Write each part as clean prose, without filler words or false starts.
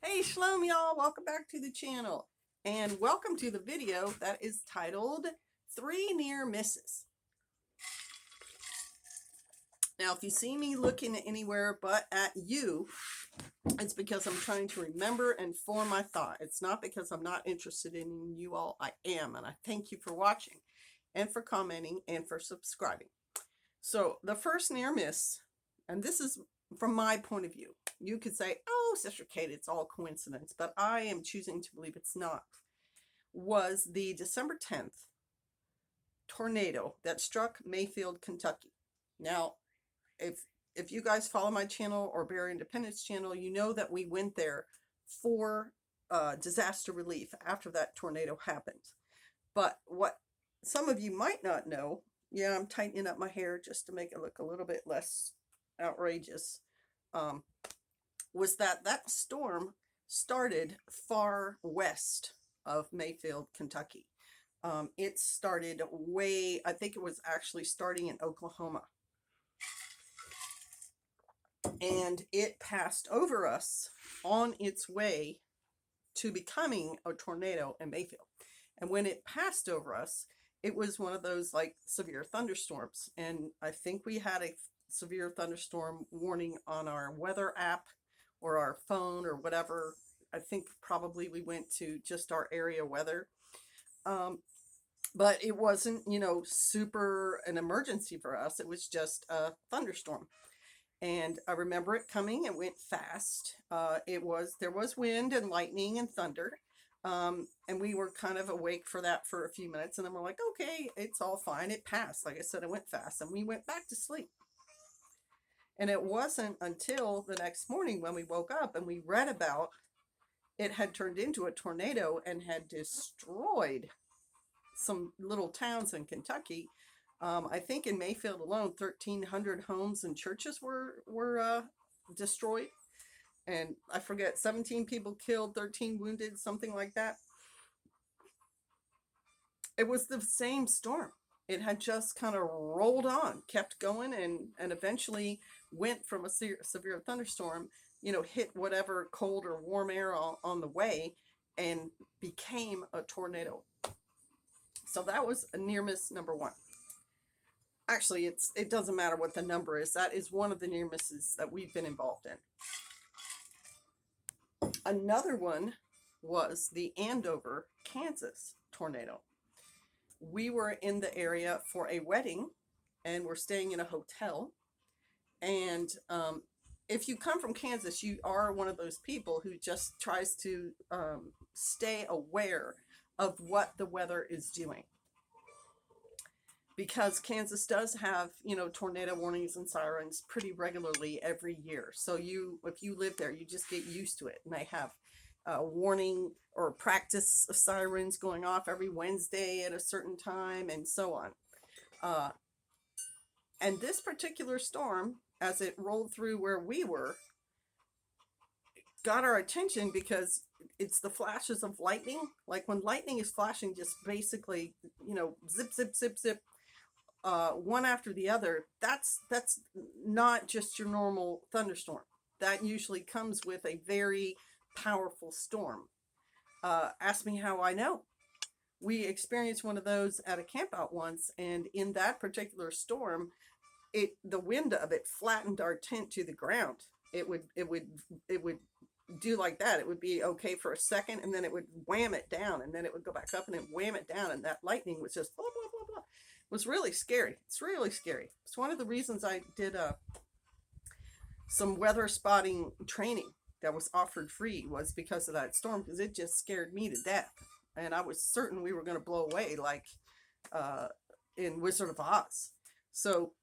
Hey Shalom y'all, welcome back to the channel and welcome to the video that is titled 3 Near Misses. Now if you see me looking anywhere but at you, it's because I'm trying to remember and form my thought. It's not because I'm not interested in you all. I am, and I thank you for watching and for commenting and for subscribing. So the first near miss, and this is from my point of view. You could say, oh, Sister Kate, it's all coincidence, but I am choosing to believe it's not, was the December 10th tornado that struck Mayfield, Kentucky. Now, if you guys follow my channel or Bear Independence channel, you know that we went there for disaster relief after that tornado happened. But what some of you might not know, yeah, I'm tightening up my hair just to make it look a little bit less outrageous, was that that storm started far west of Mayfield, Kentucky. It started I think it was actually starting in Oklahoma. And it passed over us on its way to becoming a tornado in Mayfield. And when it passed over us, it was one of those like severe thunderstorms. And I think we had a severe thunderstorm warning on our weather app or our phone or whatever. I think probably we went to just our area weather. But it wasn't, super an emergency for us. It was just a thunderstorm. And I remember it coming. It went fast. There was wind and lightning and thunder. And we were kind of awake for that for a few minutes. And then we're like, okay, it's all fine. It passed. Like I said, it went fast. And we went back to sleep. And it wasn't until the next morning when we woke up and we read about it had turned into a tornado and had destroyed some little towns in Kentucky. I think in Mayfield alone, 1,300 homes and churches were destroyed. And I forget, 17 people killed, 13 wounded, something like that. It was the same storm. It had just kind of rolled on, kept going, and eventually went from a severe thunderstorm, hit whatever cold or warm air on the way and became a tornado. So that was a near miss number one. Actually, it doesn't matter what the number is. That is one of the near misses that we've been involved in. Another one was the Andover, Kansas tornado. We were in the area for a wedding and we're staying in a hotel. And if you come from Kansas, you are one of those people who just tries to stay aware of what the weather is doing. Because Kansas does have, tornado warnings and sirens pretty regularly every year. So if you live there, you just get used to it. And they have warning or practice sirens going off every Wednesday at a certain time and so on. And this particular storm, as it rolled through where we were, got our attention because it's the flashes of lightning. Like when lightning is flashing, just basically, zip, zip, zip, zip, one after the other. That's not just your normal thunderstorm. That usually comes with a very powerful storm. Ask me how I know. We experienced one of those at a campout once, and in that particular storm, the wind of it flattened our tent to the ground. It would do like that. It would be okay for a second, and then it would wham it down, and then it would go back up, and then wham it down, and that lightning was just blah blah blah blah. It was really scary. It's really scary. It's one of the reasons I did some weather spotting training that was offered free, was because of that storm, because it just scared me to death, and I was certain we were going to blow away like in Wizard of Oz. So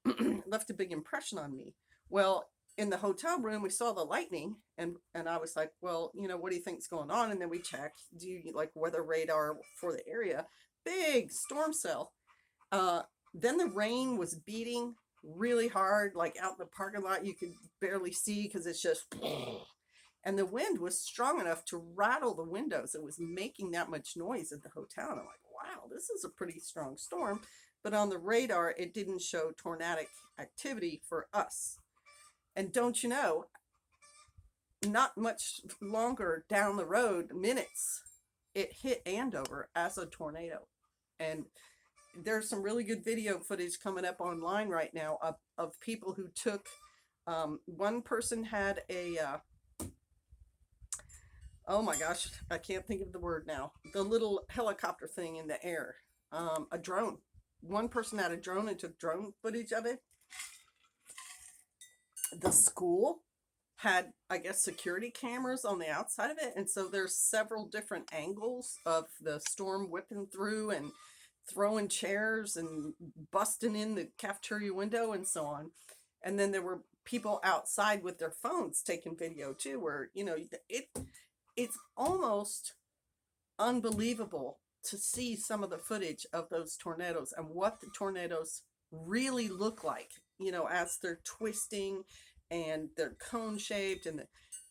left a big impression on me. Well, in the hotel room, we saw the lightning, and I was like, well, what do you think's going on? And then we checked, do you like weather radar for the area? Big storm cell. Then the rain was beating really hard, like out in the parking lot. You could barely see because it's just, and the wind was strong enough to rattle the windows. It was making that much noise at the hotel. And I'm like, wow, this is a pretty strong storm. But on the radar, it didn't show tornadic activity for us. And don't you know, not much longer down the road, minutes, it hit Andover as a tornado. And there's some really good video footage coming up online right now of people who took, one person had a, oh my gosh, I can't think of the word now, the little helicopter thing in the air, a drone. One person had a drone and took drone footage of it. The school had, I guess, security cameras on the outside of it, and so there's several different angles of the storm whipping through and throwing chairs and busting in the cafeteria window and so on. And then there were people outside with their phones taking video too, where it's almost unbelievable to see some of the footage of those tornadoes and what the tornadoes really look like, as they're twisting and they're cone shaped and the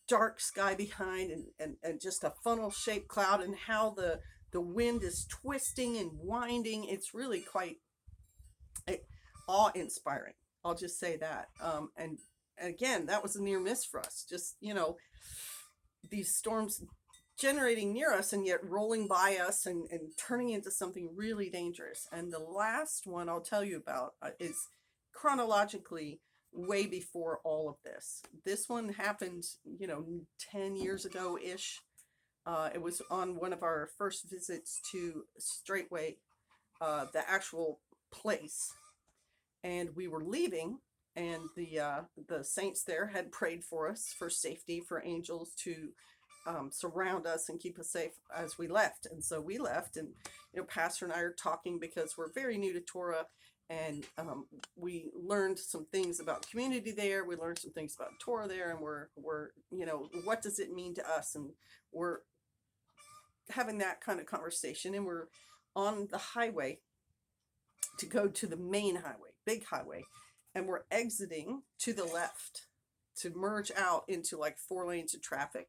dark sky behind, and just a funnel shaped cloud, and how the wind is twisting and winding. It's really quite awe inspiring. I'll just say that. And again, that was a near miss for us. Just, these storms generating near us and yet rolling by us and turning into something really dangerous. And the last one I'll tell you about is chronologically way before all of this. This one happened, 10 years ago ish. It was on one of our first visits to Straightway, the actual place. And we were leaving, and the saints there had prayed for us for safety, for angels to surround us and keep us safe as we left. And so we left, and Pastor and I are talking because we're very new to Torah, and we learned some things about community there. We learned some things about Torah there, and we're what does it mean to us? And we're having that kind of conversation, and we're on the highway to go to the main highway, big highway, and we're exiting to the left to merge out into like 4 lanes of traffic.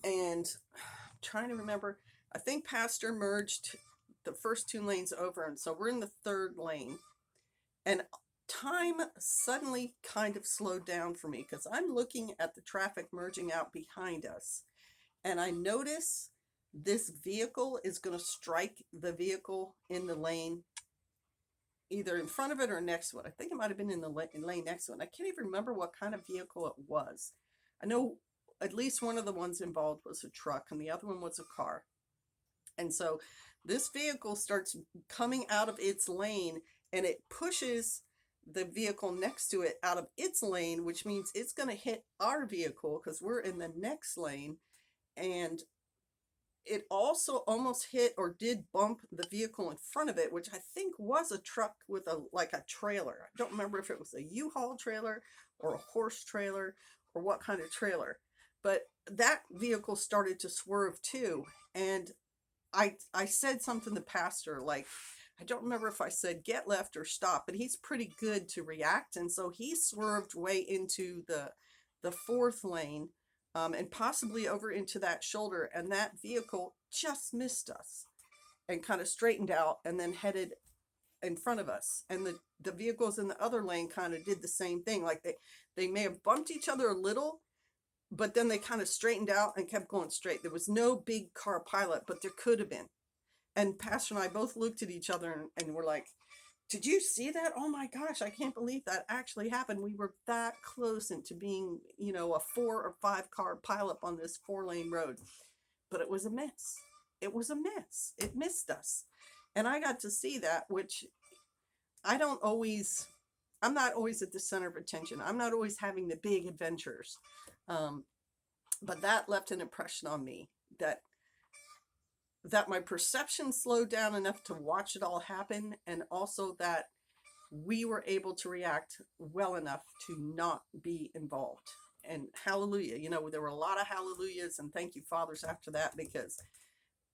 And I'm trying to remember, I think Pastor merged the first 2 lanes over, and so we're in the 3rd lane, and time suddenly kind of slowed down for me because I'm looking at the traffic merging out behind us, and I notice this vehicle is going to strike the vehicle in the lane either in front of it or next to it. I think it might have been in the lane next to it. I can't even remember what kind of vehicle it was. I know at least one of the ones involved was a truck and the other one was a car. And so this vehicle starts coming out of its lane, and it pushes the vehicle next to it out of its lane, which means it's going to hit our vehicle because we're in the next lane. And it also almost hit or did bump the vehicle in front of it, which I think was a truck with a trailer. I don't remember if it was a U-Haul trailer or a horse trailer or what kind of trailer. But that vehicle started to swerve too. And I said something to Pastor, like, I don't remember if I said get left or stop, but he's pretty good to react. And so he swerved way into the 4th lane, and possibly over into that shoulder. And that vehicle just missed us and kind of straightened out and then headed in front of us. And the vehicles in the other lane kind of did the same thing. Like they may have bumped each other a little, but then they kind of straightened out and kept going straight. There was no big car pileup, but there could have been. And Pastor and I both looked at each other and were like, did you see that? Oh my gosh, I can't believe that actually happened. We were that close into being, a 4 or 5 car pileup on this 4-lane road. But it was a miss. It was a miss. It missed us. And I got to see that, which I'm not always at the center of attention. I'm not always having the big adventures. But that left an impression on me that my perception slowed down enough to watch it all happen, and also that we were able to react well enough to not be involved. And hallelujah, there were a lot of hallelujahs and thank you fathers after that, because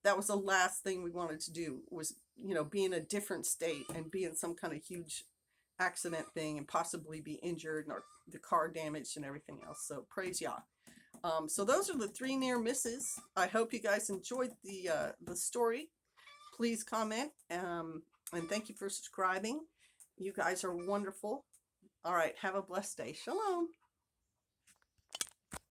that was the last thing we wanted to do was, be in a different state and be in some kind of huge accident thing and possibly be injured or the car damaged and everything else. So praise Yah. So those are the 3 near misses. I hope you guys enjoyed the story. Please comment, and thank you for subscribing. You guys are wonderful. All right, have a blessed day. Shalom.